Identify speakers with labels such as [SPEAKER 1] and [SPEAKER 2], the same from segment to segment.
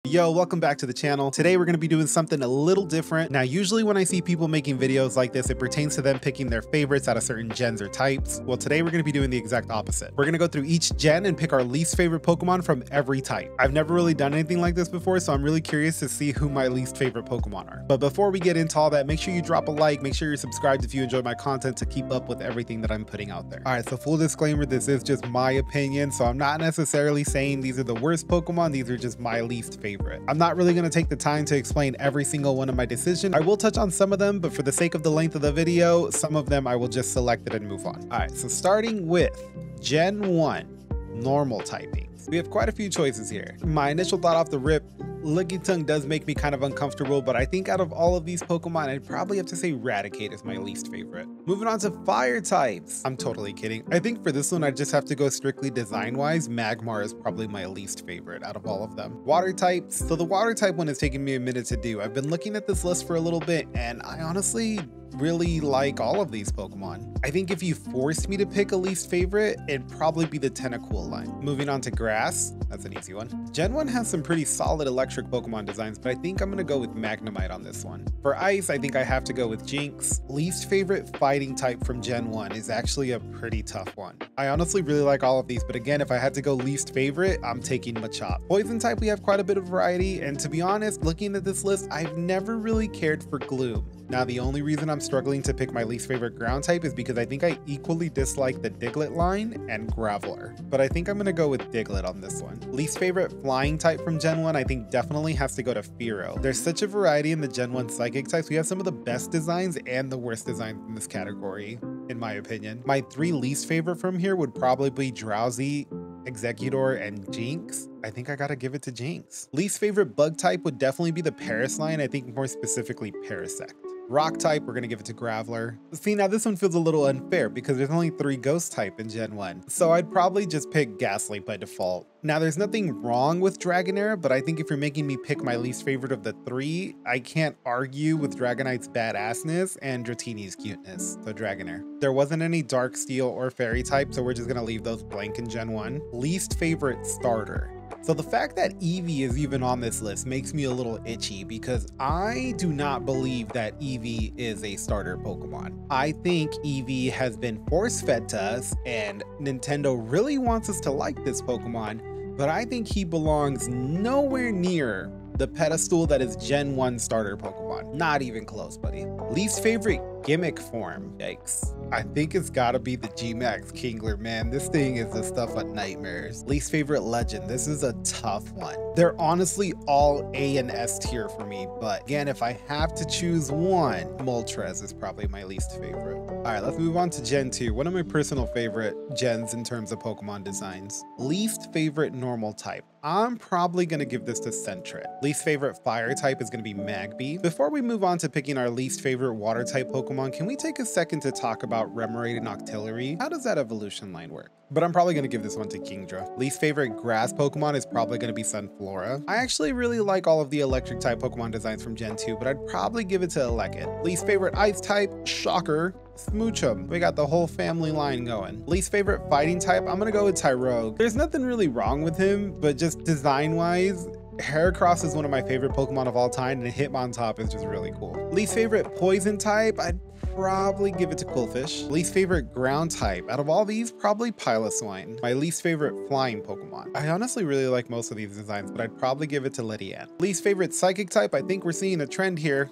[SPEAKER 1] Yo, welcome back to the channel. Today we're going to be doing something a little different. Now, usually when I see people making videos like this, it pertains to them picking their favorites out of certain gens or types. Well, today we're going to be doing the exact opposite. We're going to go through each gen and pick our least favorite Pokemon from every type. I've never really done anything like this before, so I'm really curious to see who my least favorite Pokemon are. But before we get into all that, make sure you drop a like, make sure you're subscribed if you enjoy my content to keep up with everything that I'm putting out there. All right, so full disclaimer, this is just my opinion, so I'm not necessarily saying these are the worst Pokemon, these are just my least favorite. I'm not really going to take the time to explain every single one of my decisions. I will touch on some of them, but for the sake of the length of the video, some of them I will just select it and move on. All right, so starting with Gen 1, normal typings. We have quite a few choices here. My initial thought off the rip, Lickitung does make me kind of uncomfortable, but I think out of all of these Pokemon, I'd probably have to say Raticate is my least favorite. Moving on to fire types. I'm totally kidding. I think for this one, I just have to go strictly design-wise. Magmar is probably my least favorite out of all of them. Water types. So the water type one is taking me a minute to do. I've been looking at this list for a little bit, and I honestly really like all of these Pokemon. I think if you forced me to pick a least favorite, it'd probably be the Tentacool line. Moving on to grass, that's an easy one. Gen 1 has some pretty solid electric Pokemon designs, but I think I'm gonna go with Magnemite on this one. For ice, I think I have to go with Jinx. Least favorite fighting type from Gen 1 is actually a pretty tough one. I honestly really like all of these, but again, if I had to go least favorite, I'm taking Machop. Poison type, we have quite a bit of variety, and to be honest, looking at this list, I've never really cared for Gloom. Now, the only reason I'm struggling to pick my least favorite ground type is because I think I equally dislike the Diglett line and Graveler. But I think I'm gonna go with Diglett on this one. Least favorite flying type from Gen 1, I think definitely has to go to Fearow. There's such a variety in the Gen 1 psychic types. We have some of the best designs and the worst designs in this category, in my opinion. My three least favorite from here would probably be Drowsy, Executor, and Jinx. I think I gotta give it to Jinx. Least favorite bug type would definitely be the Paras line, I think more specifically Parasect. Rock type, we're gonna give it to Graveler. See, now this one feels a little unfair because there's only 3 ghost type in Gen 1, so I'd probably just pick Ghastly by default. Now, there's nothing wrong with Dragonair, but I think if you're making me pick my least favorite of the 3, I can't argue with Dragonite's badassness and Dratini's cuteness, so Dragonair. There wasn't any Dark Steel or Fairy type, so we're just gonna leave those blank in Gen 1. Least favorite starter. So the fact that Eevee is even on this list makes me a little itchy because I do not believe that Eevee is a starter Pokemon. I think Eevee has been force-fed to us and Nintendo really wants us to like this Pokemon, but I think he belongs nowhere near the pedestal that is Gen 1 starter Pokemon. Not even close, buddy. Least favorite gimmick form. Yikes. I think it's gotta be the G-Max Kingler, man. This thing is the stuff of nightmares. Least favorite legend. This is a tough one. They're honestly all A and S tier for me, but again, if I have to choose one, Moltres is probably my least favorite. All right, let's move on to Gen 2. One of my personal favorite gens in terms of Pokemon designs. Least favorite normal type. I'm probably gonna give this to Sentret. Least favorite fire type is gonna be Magby. Before we move on to picking our least favorite water type Pokemon, can we take a second to talk about Remoraid and Octillery? How does that evolution line work? But I'm probably gonna give this one to Kingdra. Least favorite grass Pokemon is probably gonna be Sunflora. I actually really like all of the electric type Pokemon designs from Gen 2, but I'd probably give it to Elekid. Least favorite ice type, shocker, Smoochum. We got the whole family line going. Least favorite fighting type, I'm gonna go with Tyrogue. There's nothing really wrong with him, but just design-wise, Heracross is one of my favorite Pokemon of all time, and Hitmontop is just really cool. Least favorite poison type, I'd probably give it to Qwilfish. Least favorite ground type, out of all these, probably Piloswine. My least favorite flying Pokemon. I honestly really like most of these designs, but I'd probably give it to Lydian. Least favorite psychic type, I think we're seeing a trend here.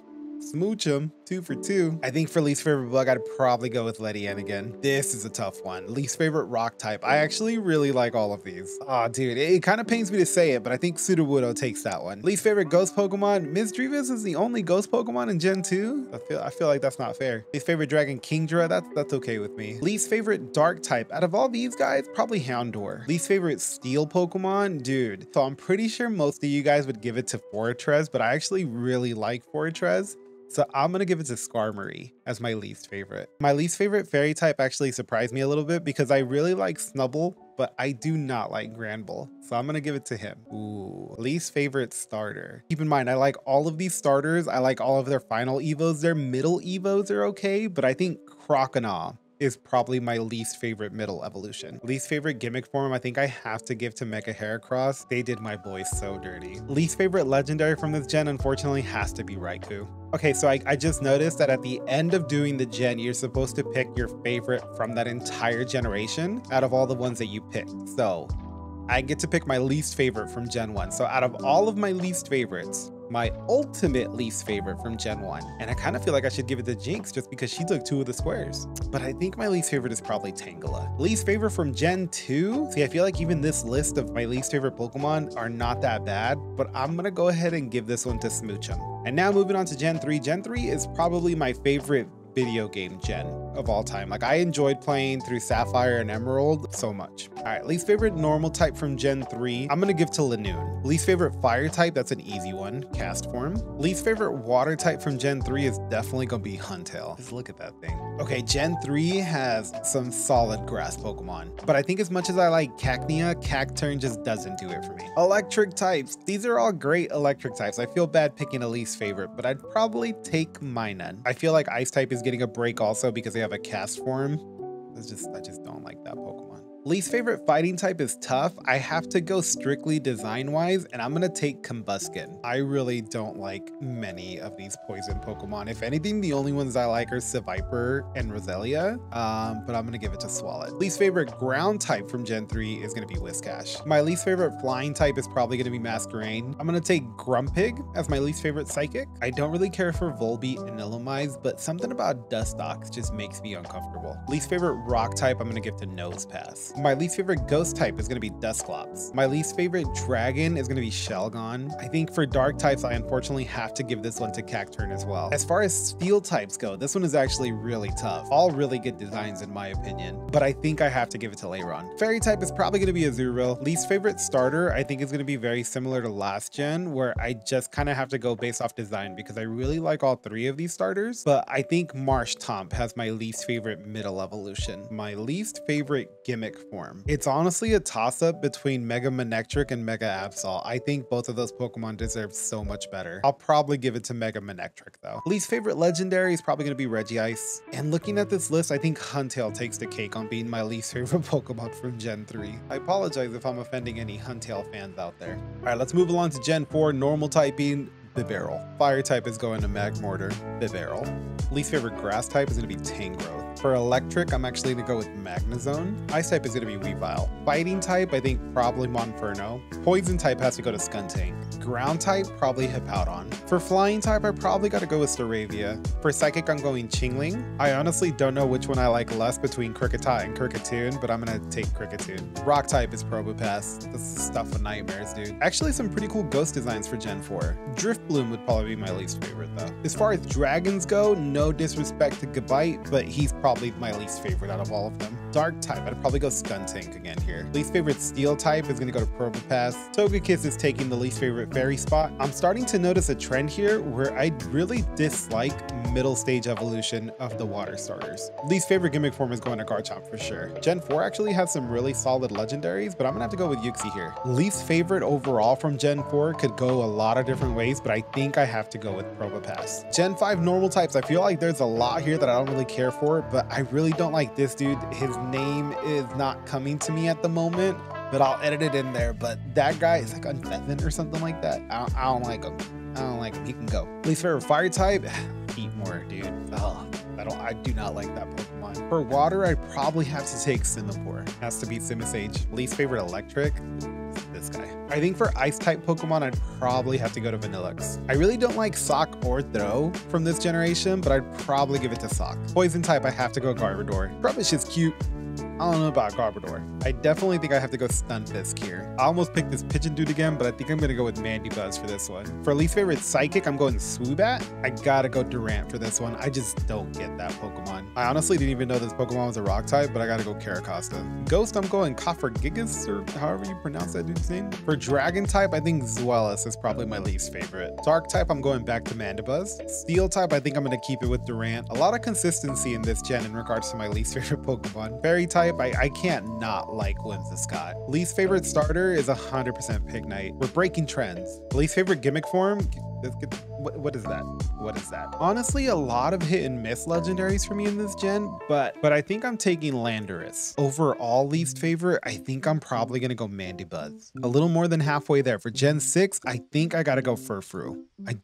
[SPEAKER 1] Smoochum, 2 for 2. I think for least favorite bug, I'd probably go with Ledian again. This is a tough one. Least favorite rock type. I actually really like all of these. Oh, dude, it kind of pains me to say it, but I think Sudowoodo takes that one. Least favorite ghost Pokemon. Misdreavus is the only ghost Pokemon in Gen 2. I feel like that's not fair. Least favorite dragon Kingdra. That's okay with me. Least favorite dark type. Out of all these guys, probably Houndour. Least favorite steel Pokemon, dude. So I'm pretty sure most of you guys would give it to Fortress, but I actually really like Fortress. So I'm gonna give it to Skarmory as my least favorite. My least favorite fairy type actually surprised me a little bit because I really like Snubbull, but I do not like Granbull. So I'm gonna give it to him. Ooh, least favorite starter. Keep in mind, I like all of these starters. I like all of their final evos. Their middle evos are okay, but I think Croconaw is probably my least favorite middle evolution. Least favorite gimmick form, I think I have to give to Mega Heracross. They did my boys so dirty. Least favorite legendary from this gen, unfortunately, has to be Raikou. Okay, so I just noticed that at the end of doing the gen, you're supposed to pick your favorite from that entire generation out of all the ones that you picked. So I get to pick my least favorite from Gen 1. So out of all of my least favorites, my ultimate least favorite from Gen 1, and I kind of feel like I should give it to Jinx just because she took 2 of the squares. But I think my least favorite is probably Tangela. Least favorite from Gen 2? See, I feel like even this list of my least favorite Pokemon are not that bad, but I'm gonna go ahead and give this one to Smoochum. And now moving on to Gen 3. Gen 3 is probably my favorite video game gen of all time. Like, I enjoyed playing through Sapphire and Emerald so much. All right, least favorite normal type from Gen 3, I'm gonna give to Lanoon. Least favorite fire type, that's an easy one, cast form. Least favorite water type from Gen 3 is definitely gonna be Huntail. Just look at that thing. Okay, Gen 3 has some solid grass Pokemon, but I think as much as I like Cacnea, Cacturne just doesn't do it for me. Electric types, these are all great electric types. I feel bad picking a least favorite, but I'd probably take Minun. I feel like Ice type is getting a break also because they have a cast form. I just don't like that Pokemon. Least favorite fighting type is tough. I have to go strictly design wise, and I'm gonna take Combusken. I really don't like many of these poison Pokemon. If anything, the only ones I like are Seviper and Roselia, but I'm gonna give it to Swalot. Least favorite ground type from Gen 3 is gonna be Whiscash. My least favorite flying type is probably gonna be Masquerain. I'm gonna take Grumpig as my least favorite psychic. I don't really care for Volbeat and Illumise, but something about Dustox just makes me uncomfortable. Least favorite rock type, I'm gonna give to Nosepass. My least favorite ghost type is going to be Dusclops. My least favorite dragon is going to be Shelgon. I think for dark types, I unfortunately have to give this one to Cacturne as well. As far as steel types go, this one is actually really tough. All really good designs in my opinion, but I think I have to give it to Lairon. Fairy type is probably going to be Azurill. Least favorite starter, I think is going to be very similar to last gen, where I just kind of have to go based off design because I really like all 3 of these starters, but I think Marshtomp has my least favorite middle evolution. My least favorite gimmick form. It's honestly a toss-up between Mega Manectric and Mega Absol. I think both of those Pokemon deserve so much better. I'll probably give it to Mega Manectric though. Least favorite legendary is probably going to be Regice. And looking at this list, I think Huntail takes the cake on being my least favorite Pokemon from Gen 3. I apologize if I'm offending any Huntail fans out there. All right, let's move along to Gen 4. Normal typing, Bibarel. Fire type is going to Magmortar, Bibarel. Least favorite grass type is going to be Tangrowth. For electric, I'm actually going to go with Magnezone. Ice type is going to be Weavile. Fighting type, I think probably Monferno. Poison type has to go to Skuntank. Ground type, probably Hippowdon. For flying type, I probably got to go with Staravia. For psychic, I'm going Chingling. I honestly don't know which one I like less between Kricketot and Kricketune, but I'm going to take Kricketune. Rock type is Probopass. This is stuff of nightmares, dude. Actually, some pretty cool ghost designs for Gen 4. Drifbloom would probably be my least favorite, though. As far as dragons go, no disrespect to Gabite, but he's probably my least favorite out of all of them. Dark type, I'd probably go Skuntank again here. Least favorite steel type is going to go to Probopass. Togekiss is taking the least favorite fairy spot. I'm starting to notice a trend here where I really dislike middle stage evolution of the water starters. Least favorite gimmick form is going to Garchomp for sure. Gen 4 actually has some really solid legendaries, but I'm gonna have to go with Yuxi here. Least favorite overall from Gen 4 could go a lot of different ways, but I think I have to go with Probopass. Gen 5 normal types, I feel like there's a lot here that I don't really care for, but I really don't like this dude. His name is not coming to me at the moment, but I'll edit it in there. But that guy is like Unfeather or something like that. I don't like him. I don't like him. He can go. Least favorite fire type, Heatmore, dude. Oh, I do not like that Pokemon. For water, I probably have to take Simipour. Has to be Simisage. Least favorite electric, this guy. I think for ice type Pokemon, I'd probably have to go to Vanillux. I really don't like Sock or Throw from this generation, but I'd probably give it to Sock. Poison type, I have to go Garbodor. Trubbish is cute. I don't know about Garbodor. I definitely think I have to go Stunfisk here. I almost picked this Pigeon dude again, but I think I'm gonna go with Mandibuzz for this one. For least favorite Psychic, I'm going Swoobat. I gotta go Durant for this one. I just don't get that Pokemon. I honestly didn't even know this Pokemon was a rock type, but I gotta go Caracosta. Ghost, I'm going Coffergigas, or however you pronounce that dude's name. For Dragon type, I think Zweilous is probably my least favorite. Dark type, I'm going back to Mandibuzz. Steel type, I think I'm gonna keep it with Durant. A lot of consistency in this gen in regards to my least favorite Pokemon. Fairy type, I can't not like Whimsicott. Least favorite starter is 100% Pignite. We're breaking trends. Least favorite gimmick form, What is that? What is that? Honestly, a lot of hit and miss legendaries for me in this gen, but I think I'm taking Landorus. Overall least favorite, I think I'm probably gonna go Mandibuzz. A little more than halfway there. For Gen 6, I think I gotta go Furfrou.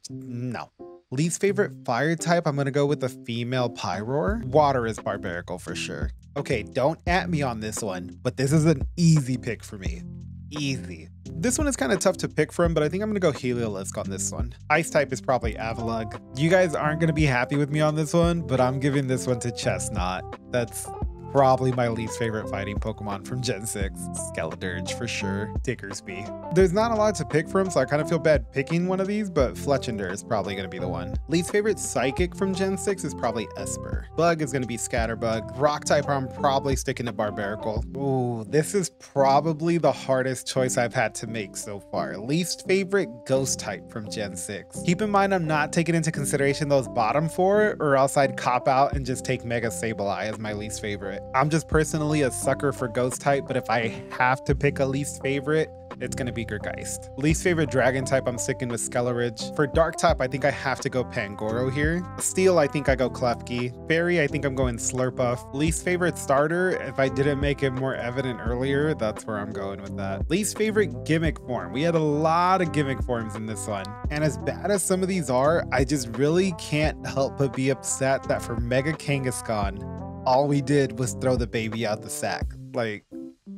[SPEAKER 1] No. Least favorite fire type, I'm gonna go with the female Pyroar. Water is Barbarical for sure. Okay, don't at me on this one, but this is an easy pick for me. Easy. This one is kind of tough to pick from, but I think I'm gonna go Heliolisk on this one. Ice type is probably Avalugg. You guys aren't gonna be happy with me on this one, but I'm giving this one to Chestnut. That's probably my least favorite fighting Pokemon from Gen 6. Skeledirge for sure. Dickersby. There's not a lot to pick from, so I kind of feel bad picking one of these, but Fletchinder is probably going to be the one. Least favorite Psychic from Gen 6 is probably Esper. Bug is going to be Scatterbug. Rock type, I'm probably sticking to Barbarical. Ooh, this is probably the hardest choice I've had to make so far. Least favorite Ghost type from Gen 6. Keep in mind, I'm not taking into consideration those bottom 4, or else I'd cop out and just take Mega Sableye as my least favorite. I'm just personally a sucker for Ghost type, but if I have to pick a least favorite, it's gonna be Gergeist. Least favorite Dragon type, I'm sticking with Skeleridge. For Dark type, I think I have to go Pangoro here. Steel, I think I go Klefki. Fairy, I think I'm going Slurpuff. Least favorite starter, if I didn't make it more evident earlier, that's where I'm going with that. Least favorite gimmick form. We had a lot of gimmick forms in this one. And as bad as some of these are, I just really can't help but be upset that for Mega Kangaskhan, all we did was throw the baby out the sack. Like,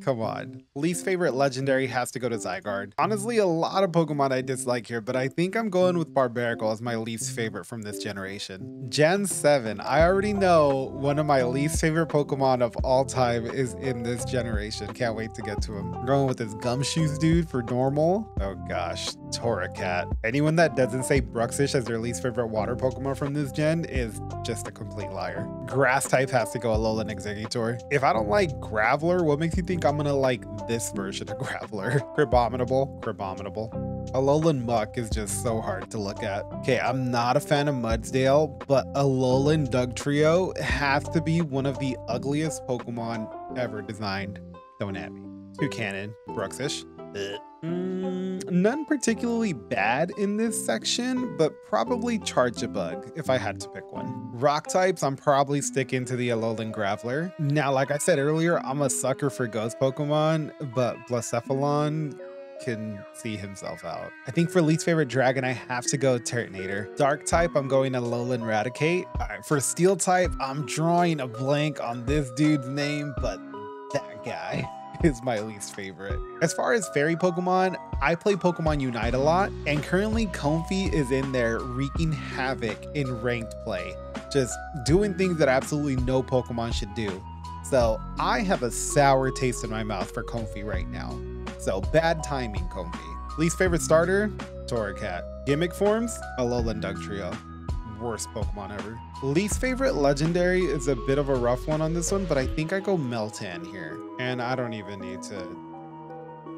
[SPEAKER 1] come on. Least favorite legendary has to go to Zygarde. Honestly, a lot of Pokemon I dislike here, but I think I'm going with Barbarical as my least favorite from this generation. Gen 7, I already know one of my least favorite Pokemon of all time is in this generation. Can't wait to get to him. I'm going with this Gumshoes dude for normal. Oh gosh, Torracat. Anyone that doesn't say Bruxish as their least favorite water Pokemon from this gen is just a complete liar. Grass type has to go Alolan Exeggutor. If I don't like Graveler, what makes you think I'm gonna like this version of Graveler? Crabominable. Alolan Muck is just so hard to look at. Okay, I'm not a fan of Mudsdale, but Alolan Dugtrio has to be one of the ugliest Pokemon ever designed. Don't at me. Toucannon, Bruxish. None particularly bad in this section, but probably Charjabug if I had to pick one. Rock types, I'm probably sticking to the Alolan Graveler. Now, like I said earlier, I'm a sucker for ghost Pokemon, but Blacephalon can see himself out. I think for least favorite dragon, I have to go Turtonator. Dark type, I'm going Alolan Raticate. All right, for steel type, I'm drawing a blank on this dude's name, but that guy is my least favorite. As far as fairy Pokemon, I play Pokemon Unite a lot, and currently Comfey is in there wreaking havoc in ranked play, just doing things that absolutely no Pokemon should do. So I have a sour taste in my mouth for Comfey right now. So bad timing, Comfey. Least favorite starter? Torracat. Gimmick forms? Alolan Dugtrio. Worst Pokemon ever. Least favorite legendary is a bit of a rough one on this one, but I think I go Meltan here. And I don't even need to,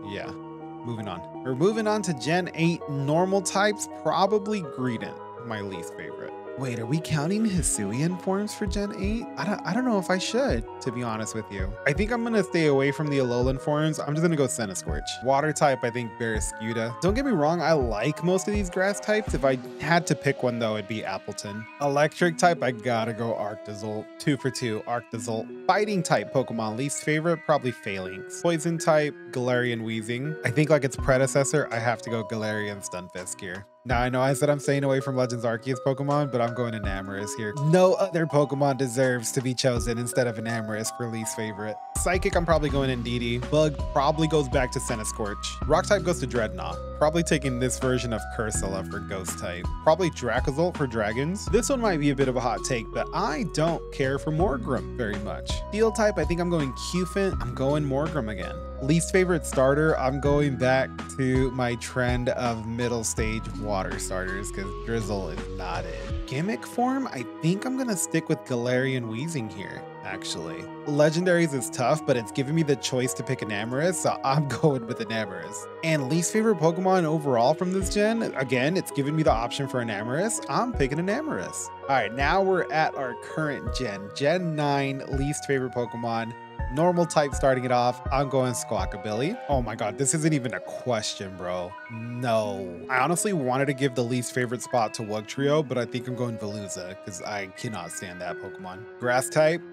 [SPEAKER 1] yeah, moving on. We're moving on to Gen 8 normal types, probably Greedent, my least favorite. Wait, are we counting Hisuian forms for Gen 8? I don't know if I should, to be honest with you. I think I'm gonna stay away from the Alolan forms. I'm just gonna go Centiskorch. Water type, I think Barraskewda. Don't get me wrong, I like most of these grass types. If I had to pick one though, it'd be Appleton. Electric type, I gotta go Arctozolt. 2 for 2, Arctozolt. Fighting type Pokemon, least favorite, probably Phalanx. Poison type, Galarian Weezing. I think like its predecessor, I have to go Galarian Stunfisk here. Now, I know I said I'm staying away from Legends Arceus Pokemon, but I'm going Enamorus here. No other Pokemon deserves to be chosen instead of Enamorus for least favorite. Psychic, I'm probably going Indeedee. Bug probably goes back to Centiskorch. Rock type goes to Dreadnought. Probably taking this version of Cursula for Ghost type. Probably Dracozolt for Dragons. This one might be a bit of a hot take, but I don't care for Morgrem very much. Steel type, I think I'm going Cufant. I'm going Morgrem again. Least favorite starter, I'm going back to my trend of middle stage water starters because Drizzle is not it. Gimmick form, I think I'm gonna stick with Galarian Weezing here, actually. Legendaries is tough, but it's giving me the choice to pick Enamorus, so I'm going with Enamorus. And least favorite Pokemon overall from this gen, again, it's giving me the option for Enamorus. I'm picking Enamorus. All right, now we're at our current gen, Gen 9 least favorite Pokemon. Normal type starting it off. I'm going Squawkabilly. Oh my god, this isn't even a question, bro. No. I honestly wanted to give the least favorite spot to Wugtrio, but I think I'm going Veluza because I cannot stand that Pokemon. Grass type,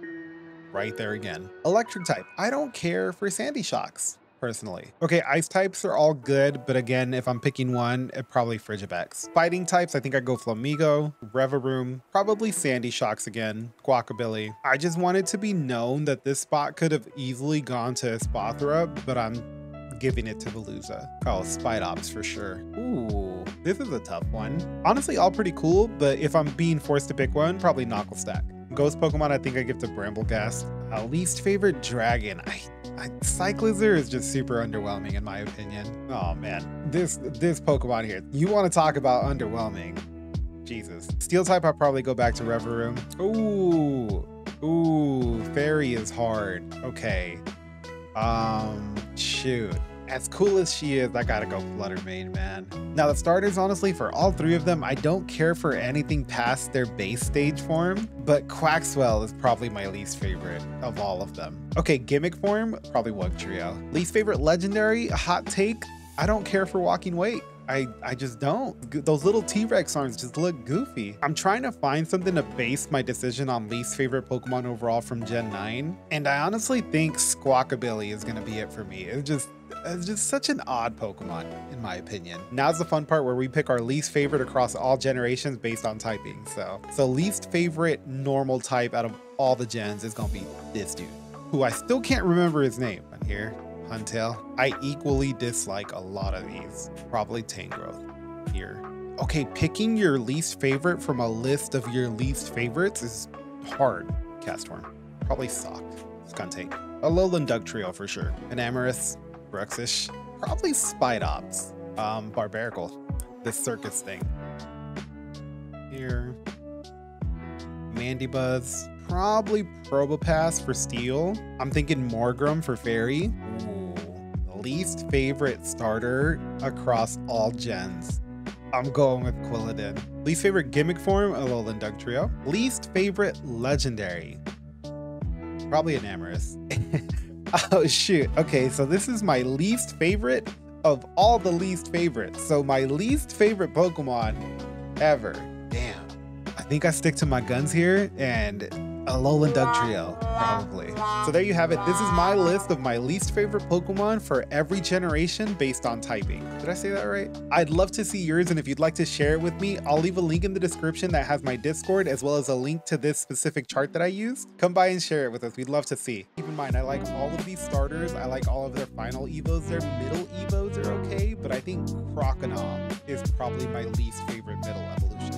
[SPEAKER 1] right there again. Electric type. I don't care for Sandy Shocks, personally. Okay, ice types are all good, but again, if I'm picking one, it probably Frigibax. Fighting types, I think I'd go Flamigo, Revaroom, probably Sandy Shocks again, Squawkabilly. I just wanted to be known that this spot could have easily gone to Espathra, but I'm giving it to Veluza. Oh, Spidops for sure. Ooh, this is a tough one. Honestly, all pretty cool, but if I'm being forced to pick one, probably Knucklestack. Ghost Pokemon, I think I give to Brambleghast. Least favorite dragon. Cyclizar is just super underwhelming in my opinion. Oh man, this Pokemon here. You want to talk about underwhelming? Jesus. Steel type, I'll probably go back to Revaroom. Ooh, Fairy is hard. Okay. Shoot. As cool as she is, I gotta go Fluttermane, man. Now the starters, honestly, for all three of them, I don't care for anything past their base stage form, but Quaxwell is probably my least favorite of all of them. Okay, gimmick form, probably Wugtrio. Least favorite legendary, hot take, I don't care for Walking Wake. I just don't. Those little T-Rex arms just look goofy. I'm trying to find something to base my decision on least favorite Pokemon overall from Gen 9, and I honestly think Squawkabilly is gonna be it for me. It's just such an odd Pokemon, in my opinion. Now's the fun part where we pick our least favorite across all generations based on typing. So least favorite normal type out of all the gens is gonna be this dude, who I still can't remember his name. But here, Huntail. I equally dislike a lot of these. Probably Tangrowth here. Okay, picking your least favorite from a list of your least favorites is hard. Castform. Probably Sock. Skuntank. Alolan Dugtrio for sure. Enamorus. Bruxish. Probably Spidops. Barbaracle. This circus thing. Here. Mandibuzz. Probably Probopass for Steel. I'm thinking Morgrem for Fairy. Ooh. Least favorite starter across all gens. I'm going with Quilladin. Least favorite gimmick form, Alolan Dugtrio. Least favorite legendary. Probably Enamorus. Oh shoot. Okay, so this is my least favorite of all the least favorites. So my least favorite Pokemon ever. Damn. I think I stick to my guns here and Alolan Dugtrio, probably. So there you have it. This is my list of my least favorite Pokemon for every generation based on typing. Did I say that right? I'd love to see yours, and if you'd like to share it with me, I'll leave a link in the description that has my Discord as well as a link to this specific chart that I use. Come by and share it with us. We'd love to see. Keep in mind, I like all of these starters. I like all of their final evos. Their middle evos are okay, but I think Croconaw is probably my least favorite middle evolution.